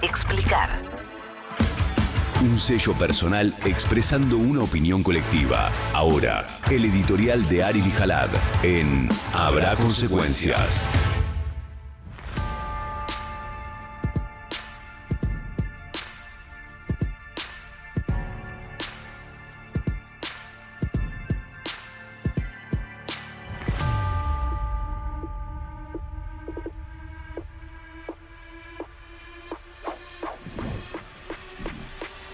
Explicar. Un sello personal expresando una opinión colectiva. Ahora, el editorial de Ari Lijalad en Habrá Consecuencias.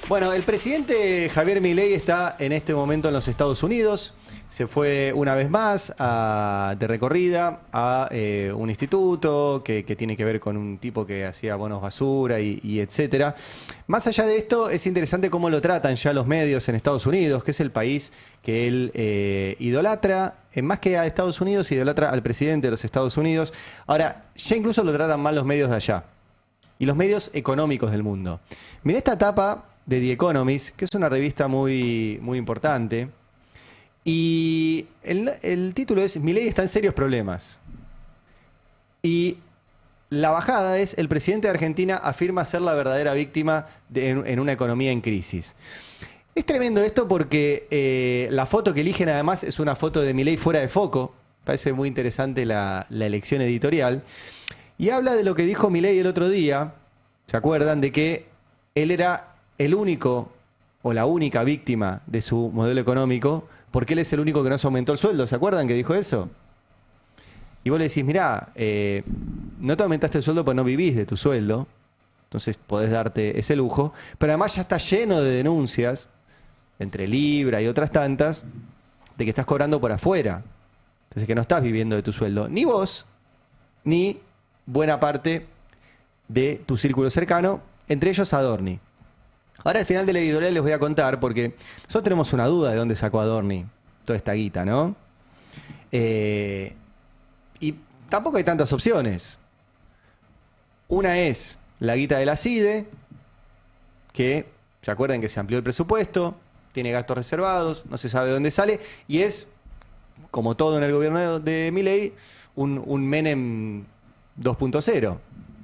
Bueno, el presidente Javier Milei está en este momento en los Estados Unidos. Se fue una vez más de recorrida a un instituto que tiene que ver con un tipo que hacía bonos basura y etcétera. Más allá de esto, es interesante cómo lo tratan ya los medios en Estados Unidos, que es el país que él idolatra. Más que a Estados Unidos, idolatra al presidente de los Estados Unidos. Ahora, ya incluso lo tratan mal los medios de allá y los medios económicos del mundo. Mirá esta tapa de The Economist, que es una revista muy, muy importante. Y el título es Milei está en serios problemas. Y la bajada es: el presidente de Argentina afirma ser la verdadera víctima en una economía en crisis. Es tremendo esto porque la foto que eligen además es una foto de Milei fuera de foco. Parece muy interesante la elección editorial. Y habla de lo que dijo Milei el otro día. ¿Se acuerdan? De que él era el único o la única víctima de su modelo económico, porque él es el único que no se aumentó el sueldo. ¿Se acuerdan que dijo eso? Y vos le decís, mirá, no te aumentaste el sueldo porque no vivís de tu sueldo, entonces podés darte ese lujo, pero además ya está lleno de denuncias, entre Libra y otras tantas, de que estás cobrando por afuera. Entonces que no estás viviendo de tu sueldo, ni vos, ni buena parte de tu círculo cercano, entre ellos Adorni. Ahora al final de la editorial les voy a contar, porque nosotros tenemos una duda de dónde sacó Adorni toda esta guita, ¿no? Y tampoco hay tantas opciones. Una es la guita de la CIDE, que, ¿se acuerdan que se amplió el presupuesto? Tiene gastos reservados, no se sabe de dónde sale, y es, como todo en el gobierno de Milei, un Menem 2.0.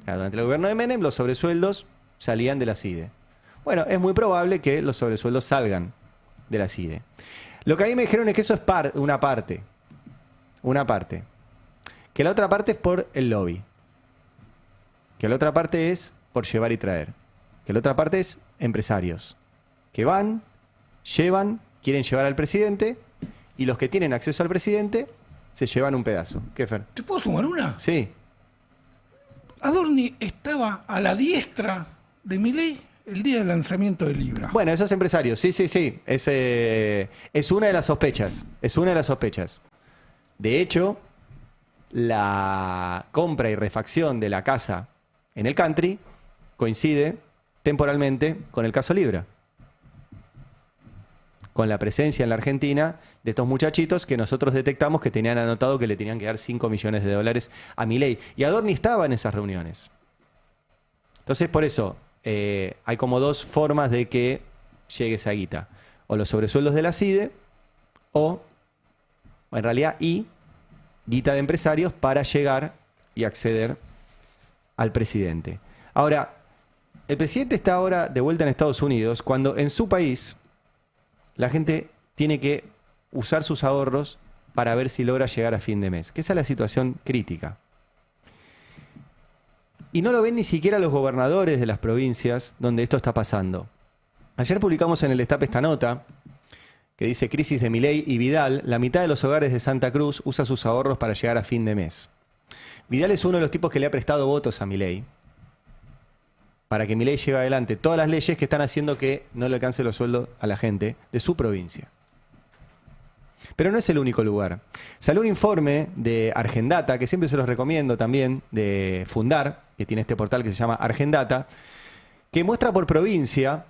Durante el gobierno de Menem los sobresueldos salían de la CIDE. Bueno, es muy probable que los sobresueldos salgan de la CIDE. Lo que a mí me dijeron es que eso es una parte. Una parte. Que la otra parte es por el lobby. Que la otra parte es por llevar y traer. Que la otra parte es empresarios. Que van, llevan, quieren llevar al presidente, y los que tienen acceso al presidente se llevan un pedazo. ¿Qué, Fer? ¿Te puedo sumar una? Sí. Adorni estaba a la diestra de Milei el día del lanzamiento de Libra. Bueno, esos empresarios, sí. Es una de las sospechas. Es una de las sospechas. De hecho, la compra y refacción de la casa en el country coincide temporalmente con el caso Libra. Con la presencia en la Argentina de estos muchachitos que nosotros detectamos que tenían anotado que le tenían que dar 5 millones de dólares a Milei. Y Adorni estaba en esas reuniones. Entonces, por eso, hay como dos formas de que llegue esa guita. O los sobresueldos de la CIDE, o en realidad, guita de empresarios para llegar y acceder al presidente. Ahora, el presidente está ahora de vuelta en Estados Unidos, cuando en su país la gente tiene que usar sus ahorros para ver si logra llegar a fin de mes. Que esa es la situación crítica. Y no lo ven ni siquiera los gobernadores de las provincias donde esto está pasando. Ayer publicamos en el Destape esta nota que dice: crisis de Milei y Vidal, la mitad de los hogares de Santa Cruz usa sus ahorros para llegar a fin de mes. Vidal es uno de los tipos que le ha prestado votos a Milei para que Milei lleve adelante todas las leyes que están haciendo que no le alcance los sueldos a la gente de su provincia. Pero no es el único lugar. Salió un informe de Argendata, que siempre se los recomiendo también, de Fundar, que tiene este portal que se llama Argendata, que muestra por provincia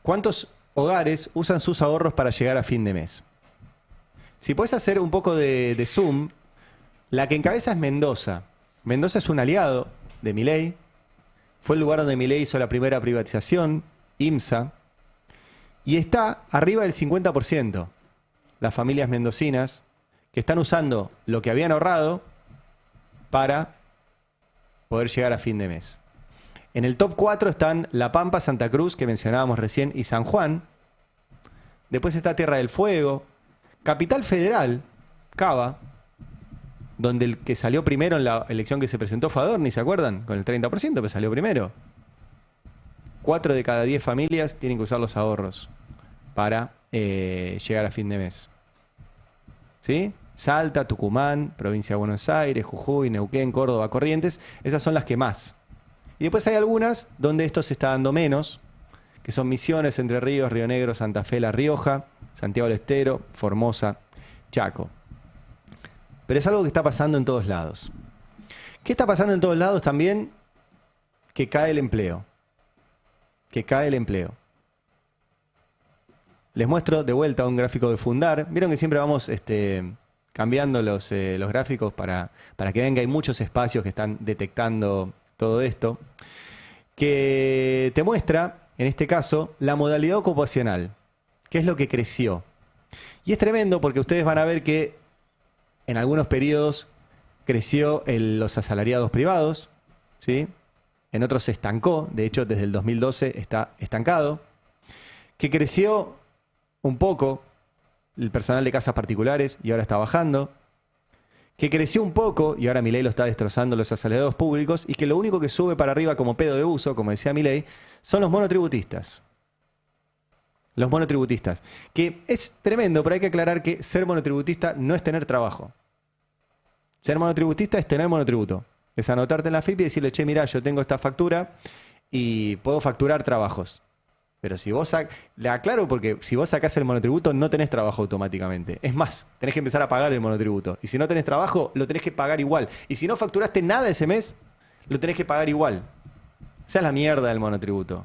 cuántos hogares usan sus ahorros para llegar a fin de mes. Si podés hacer un poco de zoom, la que encabeza es Mendoza. Mendoza es un aliado de Milei. Fue el lugar donde Milei hizo la primera privatización, IMSA, y está arriba del 50%. Las familias mendocinas que están usando lo que habían ahorrado para poder llegar a fin de mes. En el top 4 están La Pampa, Santa Cruz, que mencionábamos recién, y San Juan. Después está Tierra del Fuego, Capital Federal, Cava, donde el que salió primero en la elección que se presentó fue Adorni, ¿se acuerdan? Con el 30%, pero salió primero. 4 de cada 10 familias tienen que usar los ahorros para llegar a fin de mes. ¿Sí? Salta, Tucumán, Provincia de Buenos Aires, Jujuy, Neuquén, Córdoba, Corrientes, esas son las que más. Y después hay algunas donde esto se está dando menos, que son Misiones, Entre Ríos, Río Negro, Santa Fe, La Rioja, Santiago del Estero, Formosa, Chaco. Pero es algo que está pasando en todos lados. ¿Qué está pasando en todos lados también? Que cae el empleo. Que cae el empleo. Les muestro de vuelta un gráfico de Fundar. Vieron que siempre vamos cambiando los gráficos para que vean que hay muchos espacios que están detectando todo esto. Que te muestra, en este caso, la modalidad ocupacional. ¿Qué es lo que creció? Y es tremendo porque ustedes van a ver que en algunos periodos creció los asalariados privados, ¿sí? En otros se estancó, de hecho desde el 2012 está estancado. Que creció un poco el personal de casas particulares y ahora está bajando. Que creció un poco, y ahora Milei lo está destrozando, los asalariados públicos, y que lo único que sube para arriba como pedo de uso, como decía Milei, son los monotributistas. Los monotributistas. Que es tremendo, pero hay que aclarar que ser monotributista no es tener trabajo. Ser monotributista es tener monotributo. Es anotarte en la FIP y decirle, che, mirá, yo tengo esta factura y puedo facturar trabajos. Pero si vos le aclaro porque si vos sacás el monotributo no tenés trabajo automáticamente. Es más, tenés que empezar a pagar el monotributo. Y si no tenés trabajo, lo tenés que pagar igual. Y si no facturaste nada ese mes, lo tenés que pagar igual. Esa es la mierda del monotributo.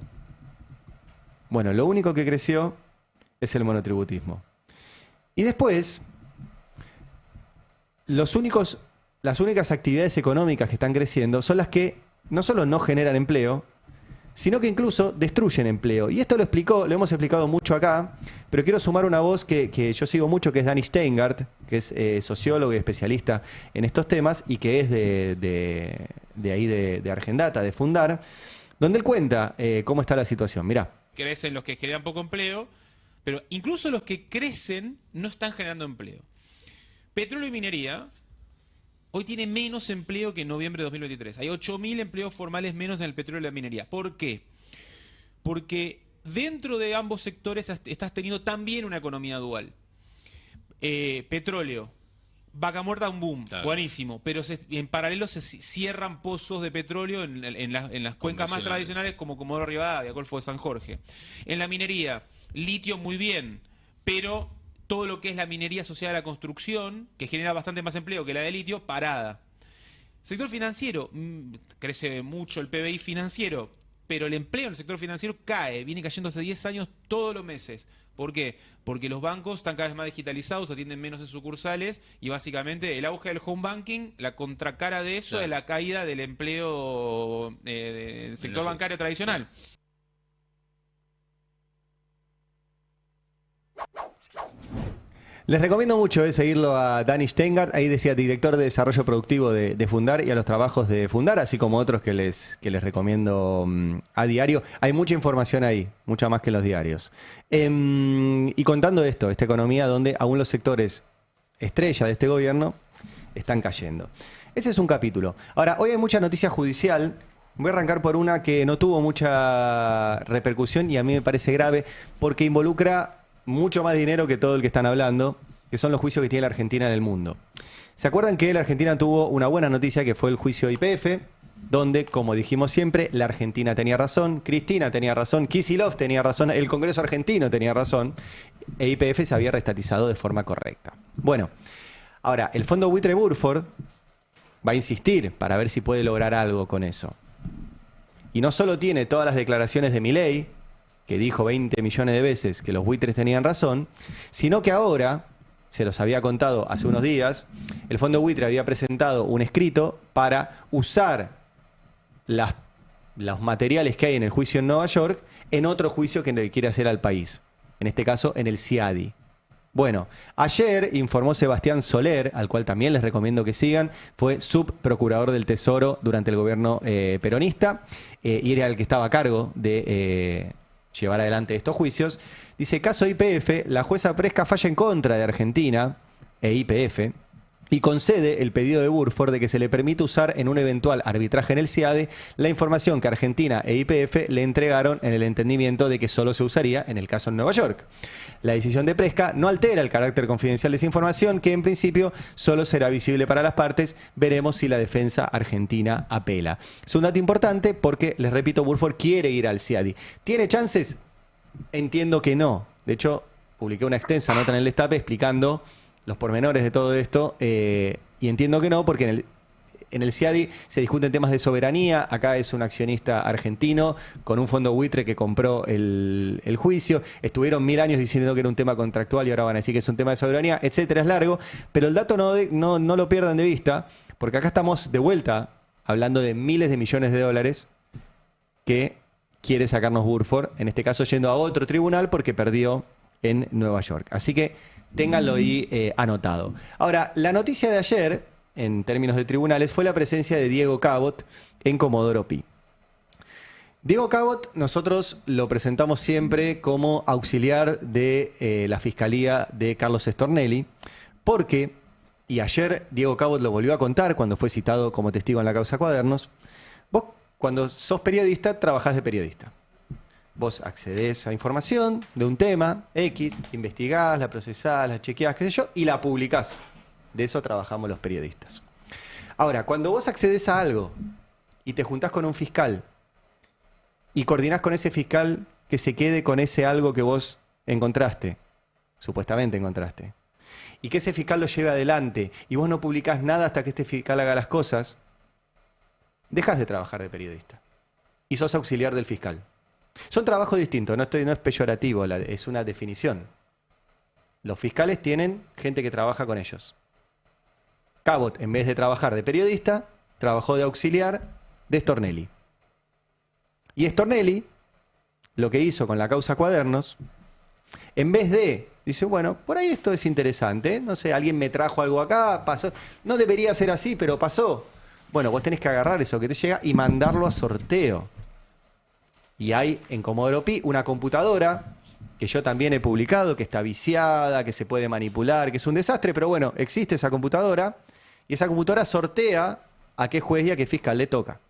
Bueno, lo único que creció es el monotributismo. Y después, las únicas actividades económicas que están creciendo son las que no solo no generan empleo, sino que incluso destruyen empleo. Y esto lo hemos explicado mucho acá, pero quiero sumar una voz que yo sigo mucho, que es Dani Steingart, que es sociólogo y especialista en estos temas y que es de ahí de Argendata, de Fundar, donde él cuenta cómo está la situación. Mirá. Crecen los que generan poco empleo, pero incluso los que crecen no están generando empleo. Petróleo y minería hoy tiene menos empleo que en noviembre de 2023. Hay 8.000 empleos formales menos en el petróleo y la minería. ¿Por qué? Porque dentro de ambos sectores estás teniendo también una economía dual. Petróleo, Vaca Muerta, un boom, claro. Buenísimo. Pero en paralelo se cierran pozos de petróleo en las cuencas más tradicionales como Comodoro Rivadavia, Golfo de San Jorge. En la minería, litio muy bien, pero todo lo que es la minería asociada a la construcción, que genera bastante más empleo que la de litio, parada. Sector financiero, crece mucho el PBI financiero, pero el empleo en el sector financiero viene cayendo hace 10 años todos los meses. ¿Por qué? Porque los bancos están cada vez más digitalizados, atienden menos en sucursales y básicamente el auge del home banking, la contracara de eso es la caída del empleo del sector bancario tradicional. Les recomiendo mucho seguirlo a Dani Steingart, ahí decía director de desarrollo productivo de Fundar y a los trabajos de Fundar, así como otros que les recomiendo a diario. Hay mucha información ahí, mucha más que en los diarios. Y contando esta economía donde aún los sectores estrella de este gobierno están cayendo. Ese es un capítulo. Ahora, hoy hay mucha noticia judicial. Voy a arrancar por una que no tuvo mucha repercusión y a mí me parece grave porque involucra mucho más dinero que todo el que están hablando, que son los juicios que tiene la Argentina en el mundo. ¿Se acuerdan que la Argentina tuvo una buena noticia que fue el juicio YPF? Donde, como dijimos siempre, la Argentina tenía razón, Cristina tenía razón, Kicillof tenía razón, el Congreso argentino tenía razón, e YPF se había reestatizado de forma correcta. Bueno, ahora, el Fondo Buitre Burford va a insistir para ver si puede lograr algo con eso. Y no solo tiene todas las declaraciones de Milei, que dijo 20 millones de veces que los buitres tenían razón, sino que ahora, se los había contado hace unos días, el Fondo Buitre había presentado un escrito para usar los materiales que hay en el juicio en Nueva York en otro juicio que le quiere hacer al país, en este caso en el CIADI. Bueno, ayer informó Sebastián Soler, al cual también les recomiendo que sigan, fue subprocurador del Tesoro durante el gobierno peronista y era el que estaba a cargo de llevar adelante estos juicios. Dice, caso YPF, la jueza Presca falla en contra de Argentina e YPF y concede el pedido de Burford de que se le permite usar en un eventual arbitraje en el CIADE la información que Argentina e YPF le entregaron en el entendimiento de que solo se usaría en el caso en Nueva York. La decisión de Presca no altera el carácter confidencial de esa información, que en principio solo será visible para las partes. Veremos si la defensa argentina apela. Es un dato importante porque, les repito, Burford quiere ir al CIADE. ¿Tiene chances? Entiendo que no. De hecho, publiqué una extensa nota en el Destape explicando los pormenores de todo esto, y entiendo que no, porque en el CIADE se discuten temas de soberanía. Acá es un accionista argentino con un fondo buitre que compró el juicio. Estuvieron 1000 años diciendo que era un tema contractual y ahora van a decir que es un tema de soberanía, etcétera. Es largo, pero el dato no lo pierdan de vista, porque acá estamos de vuelta hablando de miles de millones de dólares que quiere sacarnos Burford, en este caso yendo a otro tribunal porque perdió en Nueva York. Así que ténganlo ahí anotado. Ahora, la noticia de ayer, en términos de tribunales, fue la presencia de Diego Cabot en Comodoro Pi. Diego Cabot nosotros lo presentamos siempre como auxiliar de la Fiscalía de Carlos Stornelli, porque, y ayer Diego Cabot lo volvió a contar cuando fue citado como testigo en la causa Cuadernos, vos cuando sos periodista trabajás de periodista. Vos accedés a información de un tema X, investigás, la procesás, la chequeás, qué sé yo, y la publicás. De eso trabajamos los periodistas. Ahora, cuando vos accedés a algo y te juntás con un fiscal y coordinás con ese fiscal que se quede con ese algo que vos encontraste, supuestamente encontraste, y que ese fiscal lo lleve adelante y vos no publicás nada hasta que este fiscal haga las cosas, dejás de trabajar de periodista y sos auxiliar del fiscal. Son trabajos distintos, no es peyorativo, es una definición. Los fiscales tienen gente que trabaja con ellos. Cabot, en vez de trabajar de periodista, trabajó de auxiliar de Stornelli. Y Stornelli, lo que hizo con la causa Cuadernos, en vez de, dice, bueno, por ahí esto es interesante, no sé, alguien me trajo algo acá, pasó, no debería ser así, pero pasó. Bueno, vos tenés que agarrar eso que te llega y mandarlo a sorteo. Y hay en Comodoro Pi una computadora que yo también he publicado, que está viciada, que se puede manipular, que es un desastre, pero bueno, existe esa computadora y esa computadora sortea a qué juez y a qué fiscal le toca.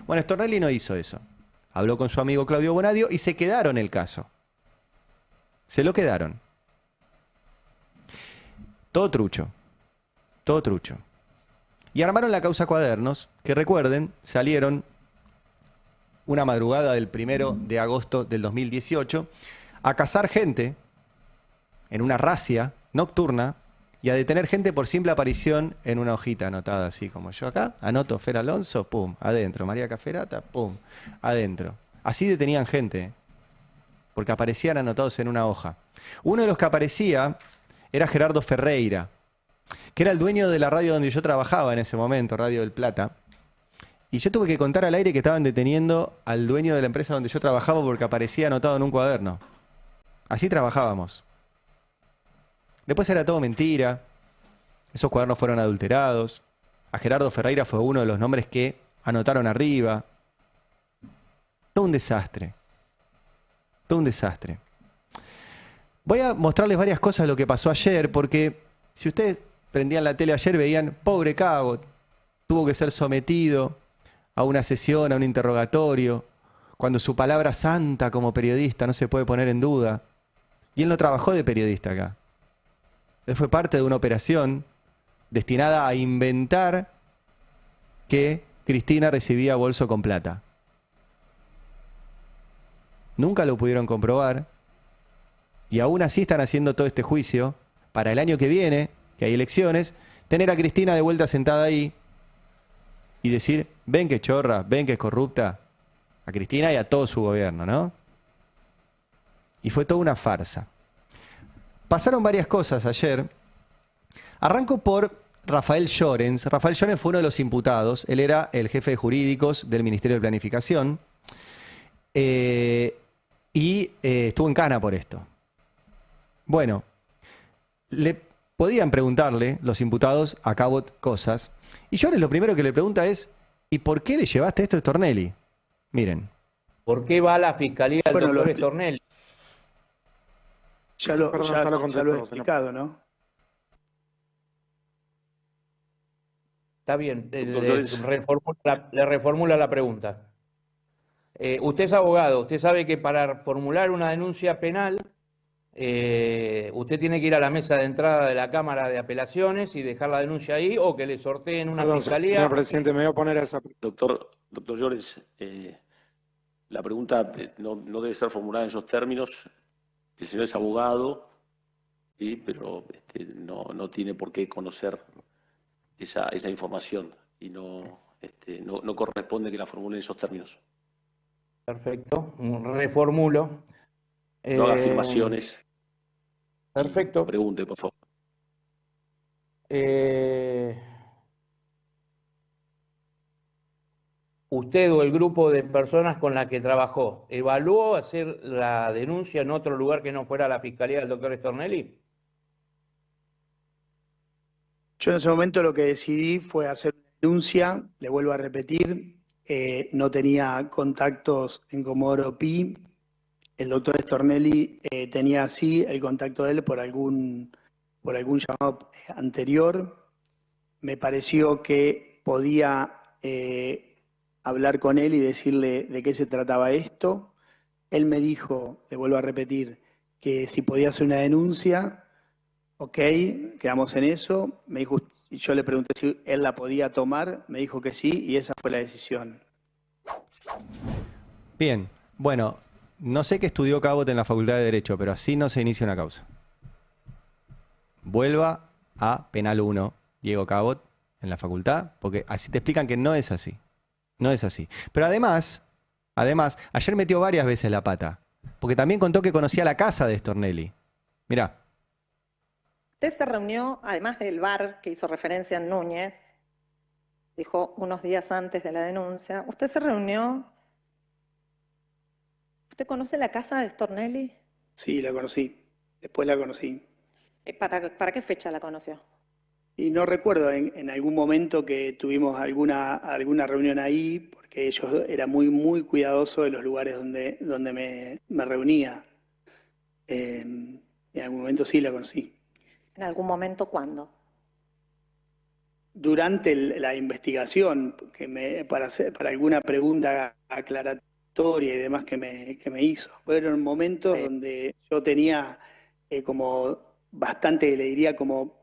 Bueno, Stornelli no hizo eso. Habló con su amigo Claudio Bonadio y se quedaron el caso. Se lo quedaron. Todo trucho. Todo trucho. Y armaron la causa Cuadernos, que recuerden, salieron una madrugada del 1 de agosto del 2018, a cazar gente en una razzia nocturna y a detener gente por simple aparición en una hojita anotada así como yo acá. Anoto Fer Alonso, pum, adentro. María Caferata, pum, adentro. Así detenían gente, porque aparecían anotados en una hoja. Uno de los que aparecía era Gerardo Ferreira, que era el dueño de la radio donde yo trabajaba en ese momento, Radio del Plata. Y yo tuve que contar al aire que estaban deteniendo al dueño de la empresa donde yo trabajaba porque aparecía anotado en un cuaderno. Así trabajábamos. Después era todo mentira. Esos cuadernos fueron adulterados. A Gerardo Ferreira fue uno de los nombres que anotaron arriba. Todo un desastre. Todo un desastre. Voy a mostrarles varias cosas de lo que pasó ayer, porque si ustedes prendían la tele ayer veían, pobre Cabot, tuvo que ser sometido a una sesión, a un interrogatorio, cuando su palabra santa como periodista no se puede poner en duda. Y él no trabajó de periodista acá. Él fue parte de una operación destinada a inventar que Cristina recibía bolso con plata. Nunca lo pudieron comprobar y aún así están haciendo todo este juicio para el año que viene, que hay elecciones, tener a Cristina de vuelta sentada ahí y decir, ven que chorra, ven que es corrupta, a Cristina y a todo su gobierno, ¿no? Y fue toda una farsa. Pasaron varias cosas ayer. Arranco por Rafael Llorens. Rafael Llorens fue uno de los imputados. Él era el jefe de jurídicos del Ministerio de Planificación. Y estuvo en cana por esto. Bueno, le podían preguntarle los imputados a Cabot cosas. Y Llores lo primero que le pregunta es, ¿y por qué le llevaste esto a Stornelli? Miren. ¿Por qué va a la fiscalía el doctor Stornelli? Ya lo he explicado, ¿no? Está bien, le reformula la pregunta. Usted es abogado, usted sabe que para formular una denuncia penal, usted tiene que ir a la mesa de entrada de la Cámara de Apelaciones y dejar la denuncia ahí, o que le sorteen una fiscalía. Señor presidente, me voy a poner a esa... Doctor Llores, la pregunta no debe ser formulada en esos términos. El señor es abogado, pero no tiene por qué conocer esa información y no corresponde que la formule en esos términos. Perfecto, reformulo. No haga afirmaciones. Perfecto. Pregunte, por favor. ¿Usted o el grupo de personas con las que trabajó evaluó hacer la denuncia en otro lugar que no fuera la fiscalía del doctor Stornelli? Yo en ese momento lo que decidí fue hacer una denuncia, le vuelvo a repetir, no tenía contactos en Comodoro Pi. El doctor Stornelli tenía así el contacto de él por algún llamado anterior. Me pareció que podía hablar con él y decirle de qué se trataba esto. Él me dijo, le vuelvo a repetir, que si podía hacer una denuncia, ok, quedamos en eso. Me dijo, y yo le pregunté si él la podía tomar, me dijo que sí, y esa fue la decisión. Bien, bueno, no sé qué estudió Cabot en la Facultad de Derecho, pero así no se inicia una causa. Vuelva a Penal 1, Diego Cabot, en la facultad, porque así te explican que no es así. No es así. Pero además, ayer metió varias veces la pata, porque también contó que conocía la casa de Stornelli. Mirá. Usted se reunió, además del bar que hizo referencia en Núñez, dijo unos días antes de la denuncia, usted se reunió. ¿Usted conoce la casa de Stornelli? Sí, la conocí. Después la conocí. ¿Para qué fecha la conoció? Y no recuerdo en algún momento que tuvimos alguna reunión ahí, porque ellos eran muy cuidadosos de los lugares donde me reunía. En algún momento sí la conocí. ¿En algún momento cuándo? Durante la investigación, para alguna pregunta aclaratoria y demás que me hizo. Fueron momentos donde yo tenía como bastante, le diría, como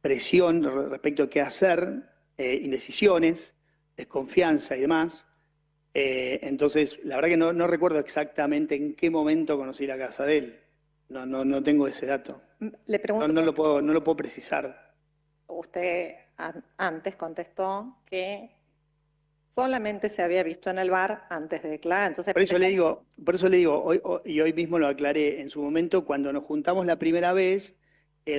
presión respecto a qué hacer, indecisiones, desconfianza y demás. Entonces, la verdad que no recuerdo exactamente en qué momento conocí la casa de él. No tengo ese dato. Le pregunto, no lo puedo precisar. Usted antes contestó que solamente se había visto en el bar antes de declarar. Entonces, por eso le digo, hoy mismo lo aclaré, en su momento cuando nos juntamos la primera vez,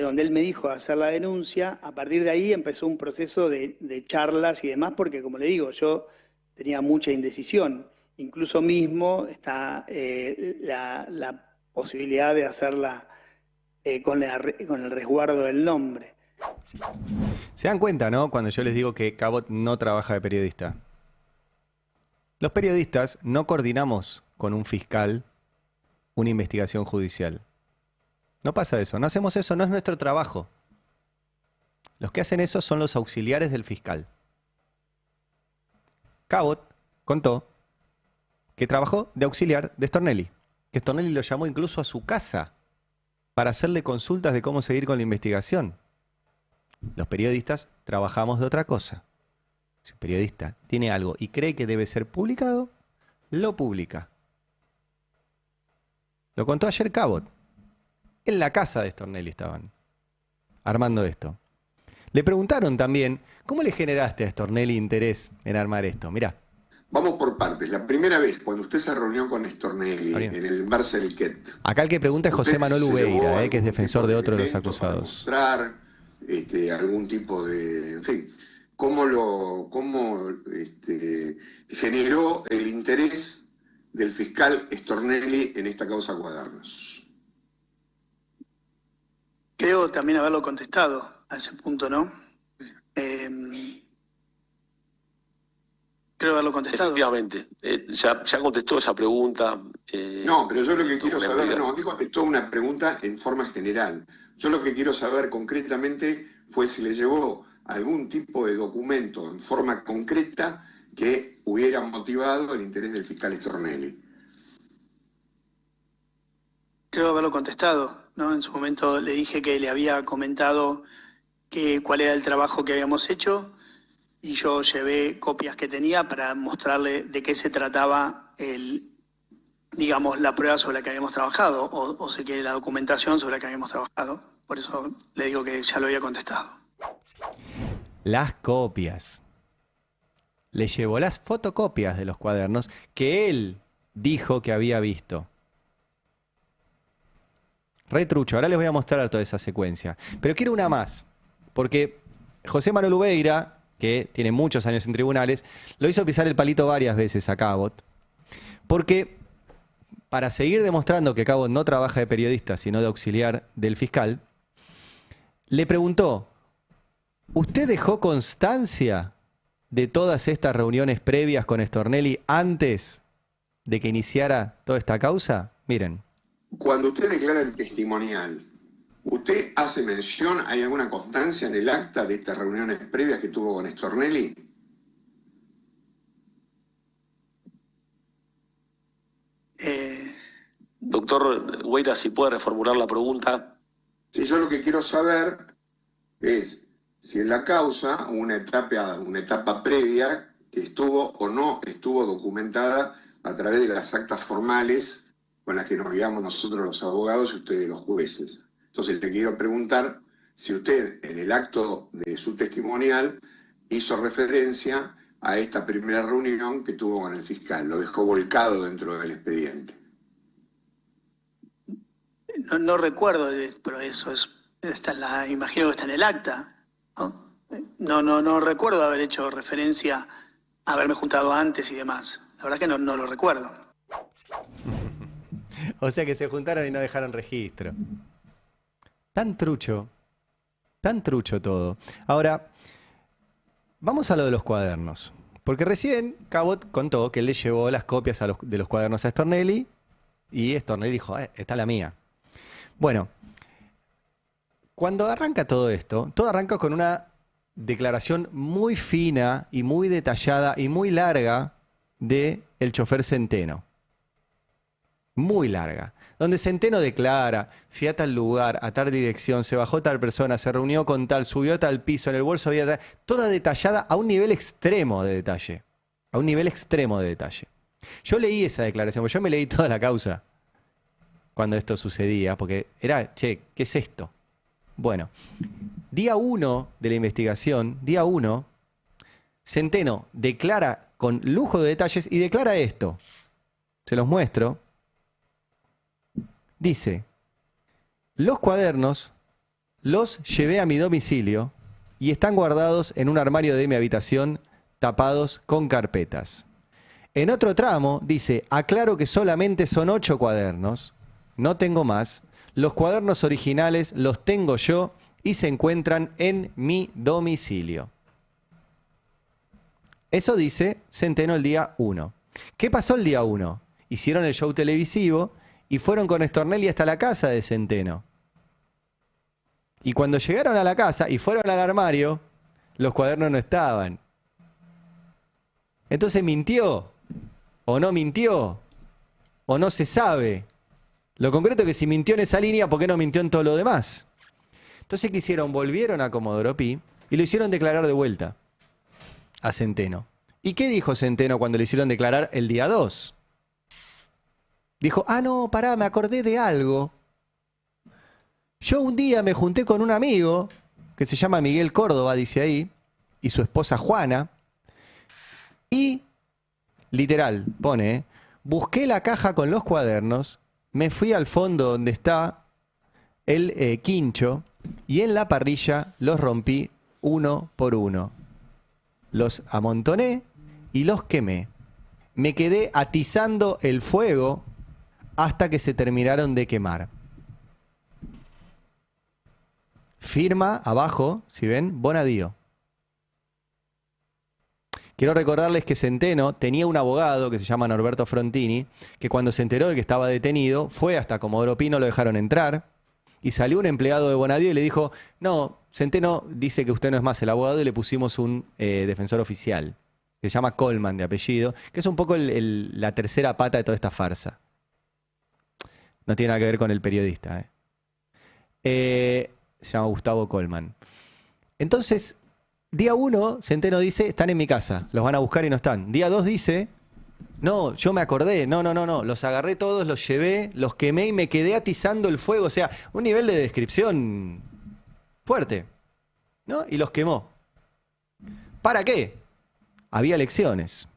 donde él me dijo hacer la denuncia, a partir de ahí empezó un proceso de charlas y demás, porque como le digo, yo tenía mucha indecisión. Incluso mismo está la posibilidad de hacerla con el resguardo del nombre. Se dan cuenta, ¿no? Cuando yo les digo que Cabot no trabaja de periodista. Los periodistas no coordinamos con un fiscal una investigación judicial. No pasa eso, no hacemos eso, no es nuestro trabajo. Los que hacen eso son los auxiliares del fiscal. Cabot contó que trabajó de auxiliar de Stornelli, que Stornelli lo llamó incluso a su casa para hacerle consultas de cómo seguir con la investigación. Los periodistas trabajamos de otra cosa. Si un periodista tiene algo y cree que debe ser publicado, lo publica. Lo contó ayer Cabot. En la casa de Stornelli estaban armando esto. Le preguntaron también, ¿cómo le generaste a Stornelli interés en armar esto? Mirá. Vamos por partes. La primera vez, cuando usted se reunió con Stornelli en el Barcelquet. Acá el que pregunta es José Manuel Ubeira, que es defensor de otro de los acusados. Para mostrar algún tipo de... En fin, ¿cómo generó el interés del fiscal Stornelli en esta causa Cuadernos? Creo también haberlo contestado a ese punto, ¿no? Creo haberlo contestado. Efectivamente. Ya contestó esa pregunta. No, pero yo lo que quiero saber, no contestó una pregunta en forma general. Yo lo que quiero saber concretamente fue si le llevó algún tipo de documento en forma concreta que hubiera motivado el interés del fiscal Stornelli. Creo haberlo contestado, ¿no? En su momento le dije que le había comentado cuál era el trabajo que habíamos hecho y yo llevé copias que tenía para mostrarle de qué se trataba la prueba sobre la que habíamos trabajado o si quiere la documentación sobre la que habíamos trabajado. Por eso le digo que ya lo había contestado. Las copias. Le llevó las fotocopias de los cuadernos que él dijo que había visto. Re trucho. Ahora les voy a mostrar toda esa secuencia. Pero quiero una más. Porque José Manuel Ubeira, que tiene muchos años en tribunales, lo hizo pisar el palito varias veces a Cabot. Porque para seguir demostrando que Cabot no trabaja de periodista, sino de auxiliar del fiscal, le preguntó, ¿usted dejó constancia de todas estas reuniones previas con Stornelli antes de que iniciara toda esta causa? Miren. Cuando usted declara el testimonial, ¿usted hace mención, hay alguna constancia en el acta de estas reuniones previas que tuvo con Stornelli? Doctor Hueira, si puede reformular la pregunta. Sí, yo lo que quiero saber es si en la causa hubo una etapa previa que estuvo o no estuvo documentada a través de las actas formales con las que nos guiamos nosotros los abogados y ustedes los jueces. Entonces le quiero preguntar si usted en el acto de su testimonial hizo referencia a esta primera reunión que tuvo con el fiscal, lo dejó volcado dentro del expediente. No recuerdo, pero eso imagino que está en el acta, ¿no? No recuerdo haber hecho referencia a haberme juntado antes y demás. La verdad que no lo recuerdo. O sea que se juntaron y no dejaron registro. Tan trucho todo. Ahora, vamos a lo de los cuadernos. Porque recién Cabot contó que él le llevó las copias de los cuadernos a Stornelli y Stornelli dijo, esta es la mía. Bueno, cuando arranca todo esto, todo arranca con una declaración muy fina y muy detallada y muy larga del chofer Centeno. Muy larga. Donde Centeno declara, fui a tal lugar, a tal dirección, se bajó tal persona, se reunió con tal, subió a tal piso, en el bolso había tal... Toda detallada a un nivel extremo de detalle. A un nivel extremo de detalle. Yo leí esa declaración, porque yo me leí toda la causa cuando esto sucedía, porque era, che, ¿qué es esto? Bueno, día 1 de la investigación, día 1, Centeno declara con lujo de detalles y declara esto. Se los muestro. Dice, los cuadernos los llevé a mi domicilio y están guardados en un armario de mi habitación tapados con carpetas. En otro tramo dice, aclaro que solamente son 8 cuadernos, no tengo más. Los cuadernos originales los tengo yo y se encuentran en mi domicilio. Eso dice Centeno el día 1. ¿Qué pasó el día 1? Hicieron el show televisivo y fueron con Stornelli hasta la casa de Centeno. Y cuando llegaron a la casa y fueron al armario, los cuadernos no estaban. Entonces, ¿mintió? ¿O no mintió? ¿O no se sabe? Lo concreto es que si mintió en esa línea, ¿por qué no mintió en todo lo demás? Entonces, ¿qué hicieron? Volvieron a Comodoro Pi y lo hicieron declarar de vuelta a Centeno. ¿Y qué dijo Centeno cuando le hicieron declarar el día 2? Dijo, no, pará, me acordé de algo. Yo un día me junté con un amigo que se llama Miguel Córdoba, dice ahí, y su esposa Juana, y, literal, pone, busqué la caja con los cuadernos, me fui al fondo donde está el quincho, y en la parrilla los rompí uno por uno. Los amontoné y los quemé. Me quedé atizando el fuego hasta que se terminaron de quemar. firma abajo, si ven, Bonadío. Quiero recordarles que Centeno tenía un abogado que se llama Norberto Frontini, que cuando se enteró de que estaba detenido, fue hasta Comodoro Pi, no lo dejaron entrar, y salió un empleado de Bonadío y le dijo, no, Centeno dice que usted no es más el abogado, y le pusimos un defensor oficial, que se llama Colman de apellido, que es un poco la tercera pata de toda esta farsa. No tiene nada que ver con el periodista. Se llama Gustavo Colman. Entonces, día 1, Centeno dice, están en mi casa, los van a buscar y no están. Día 2 dice, no, yo me acordé, no, los agarré todos, los llevé, los quemé y me quedé atizando el fuego. O sea, un nivel de descripción fuerte, ¿no? Y los quemó. ¿Para qué? Había elecciones.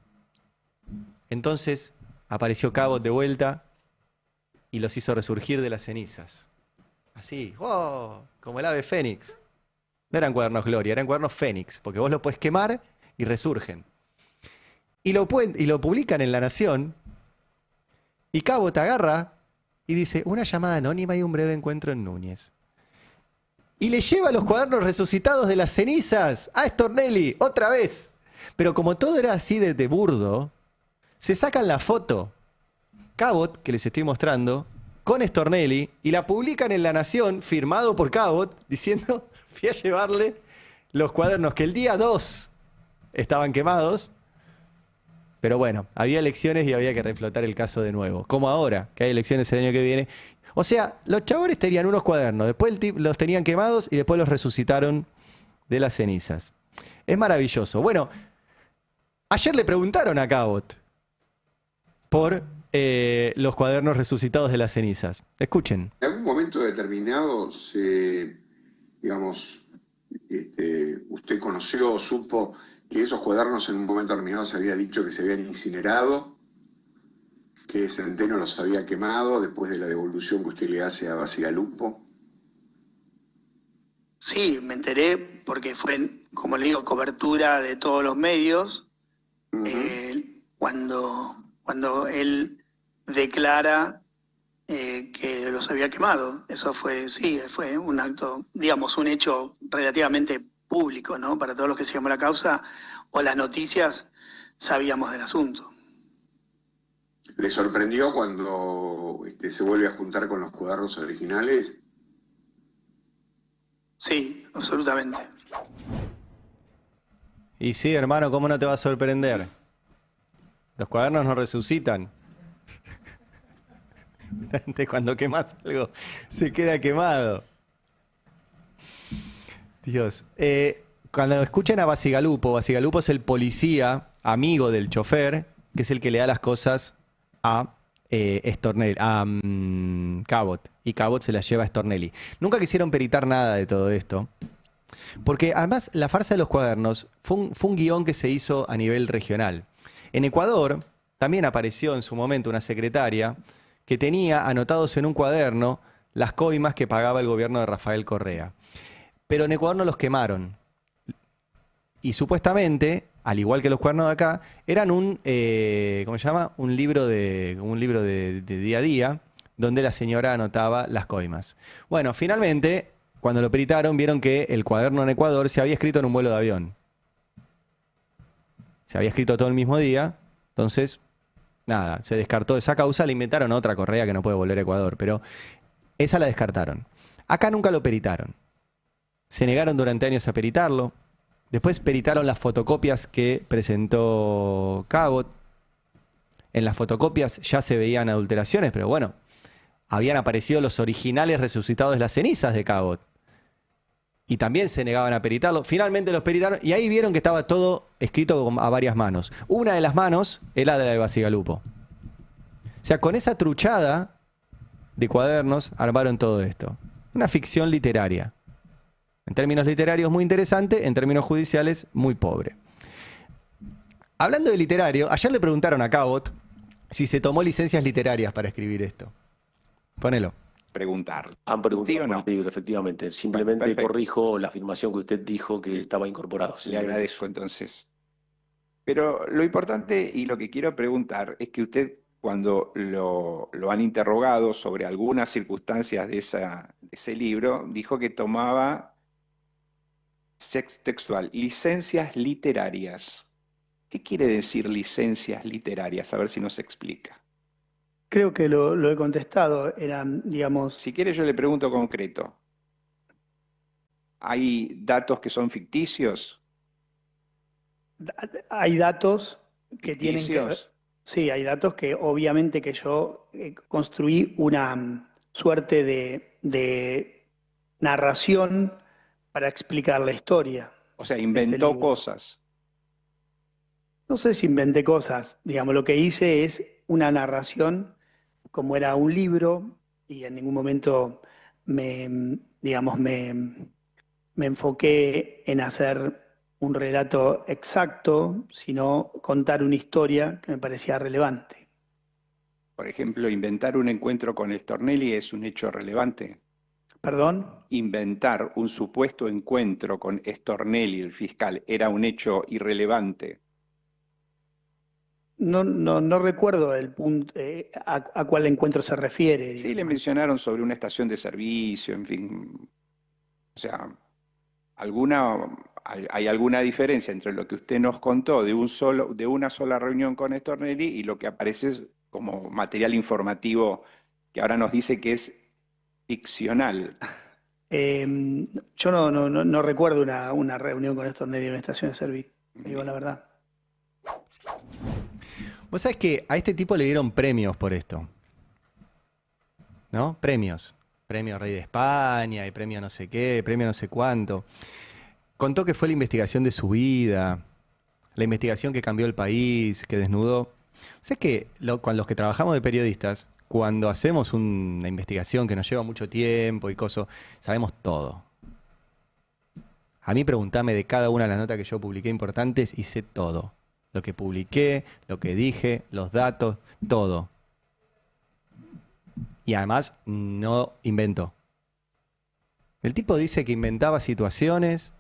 Entonces apareció Cabot de vuelta y los hizo resurgir de las cenizas. Así, ¡wow! Como el ave fénix. No eran cuadernos Gloria, eran cuadernos Fénix, porque vos lo podés quemar y resurgen. Y lo publican en La Nación, y Cabot agarra y dice, una llamada anónima y un breve encuentro en Núñez. Y le lleva los cuadernos resucitados de las cenizas a Stornelli, otra vez. Pero como todo era así de burdo, se sacan la foto, Cabot, que les estoy mostrando, con Stornelli, y la publican en La Nación, firmado por Cabot, diciendo, fui a llevarle los cuadernos que el día 2 estaban quemados, pero bueno, había elecciones y había que reflotar el caso de nuevo, como ahora, que hay elecciones el año que viene. O sea, los chabones tenían unos cuadernos, después los tenían quemados y después los resucitaron de las cenizas. Es maravilloso. Bueno, ayer le preguntaron a Cabot por los cuadernos resucitados de las cenizas. Escuchen. En algún momento determinado digamos, usted conoció o supo que esos cuadernos en un momento determinado se había dicho que se habían incinerado, que Centeno los había quemado después de la devolución que usted le hace a Bacigalupo. Sí, me enteré porque fue, como le digo, cobertura de todos los medios. Cuando él declara que los había quemado. Eso fue un acto, digamos, un hecho relativamente público, ¿no? Para todos los que seguimos la causa o las noticias, sabíamos del asunto. ¿Le sorprendió cuando se vuelve a juntar con los cuadernos originales? Sí, absolutamente. Y sí, hermano, ¿cómo no te va a sorprender? Los cuadernos no resucitan. Cuando quemas algo, se queda quemado. Dios. Cuando escuchen a Bacigalupo es el policía, amigo del chofer, que es el que le da las cosas a Stornelli, a Cabot. Y Cabot se las lleva a Stornelli. Nunca quisieron peritar nada de todo esto. Porque además la farsa de los cuadernos fue un guión que se hizo a nivel regional. En Ecuador también apareció en su momento una secretaria que tenía anotados en un cuaderno las coimas que pagaba el gobierno de Rafael Correa. Pero en Ecuador no los quemaron. Y supuestamente, al igual que los cuadernos de acá, eran un libro de día a día, donde la señora anotaba las coimas. Bueno, finalmente, cuando lo peritaron, vieron que el cuaderno en Ecuador se había escrito en un vuelo de avión. Se había escrito todo el mismo día, entonces, nada, se descartó esa causa, le inventaron otra Correa que no puede volver a Ecuador, pero esa la descartaron. Acá nunca lo peritaron. Se negaron durante años a peritarlo. Después peritaron las fotocopias que presentó Cabot. En las fotocopias ya se veían adulteraciones, pero bueno, habían aparecido los originales resucitados de las cenizas de Cabot. Y también se negaban a peritarlo. Finalmente los peritaron y ahí vieron que estaba todo escrito a varias manos. Una de las manos era la de Bacigalupo. O sea, con esa truchada de cuadernos armaron todo esto. Una ficción literaria. En términos literarios muy interesante, en términos judiciales muy pobre. Hablando de literario, ayer le preguntaron a Cabot si se tomó licencias literarias para escribir esto. Ponelo. Preguntar. Han preguntado ¿Sí o no? por el libro, efectivamente. Simplemente Perfecto. corrijo la afirmación que usted dijo que estaba incorporado. Le agradezco entonces. Pero lo importante y lo que quiero preguntar es que usted, cuando lo han interrogado sobre algunas circunstancias de ese libro, dijo que tomaba Textual, licencias literarias. ¿Qué quiere decir licencias literarias? A ver si nos explica. Creo que lo he contestado. Eran, digamos... Si quiere yo le pregunto concreto. ¿Hay datos que son ficticios? Hay datos que ¿Ficticios? tienen que ver... Sí, hay datos que obviamente que yo construí una suerte de narración para explicar la historia. O sea, inventó cosas. No sé si inventé cosas. Digamos, lo que hice es una narración como era un libro y en ningún momento me enfoqué en hacer un relato exacto, sino contar una historia que me parecía relevante. Por ejemplo, inventar un encuentro con Stornelli es un hecho relevante. ¿Perdón? Inventar un supuesto encuentro con Stornelli, el fiscal, era un hecho irrelevante. No recuerdo el punto, a cuál encuentro se refiere. Digamos. Sí, le mencionaron sobre una estación de servicio, en fin. O sea, hay alguna diferencia entre lo que usted nos contó de una sola reunión con Stornelli y lo que aparece como material informativo que ahora nos dice que es ficcional. Yo no recuerdo una reunión con Stornelli en una estación de servicio, digo la verdad. Vos sabés que a este tipo le dieron premios por esto. ¿No? Premios. Premio Rey de España y premio no sé qué, premio no sé cuánto. Contó que fue la investigación de su vida, la investigación que cambió el país, que desnudó. O sea que con los que trabajamos de periodistas, cuando hacemos una investigación que nos lleva mucho tiempo y cosas, sabemos todo. A mí preguntame de cada una de las notas que yo publiqué importantes y sé todo. Lo que publiqué, lo que dije, los datos, todo. Y además no inventó. El tipo dice que inventaba situaciones,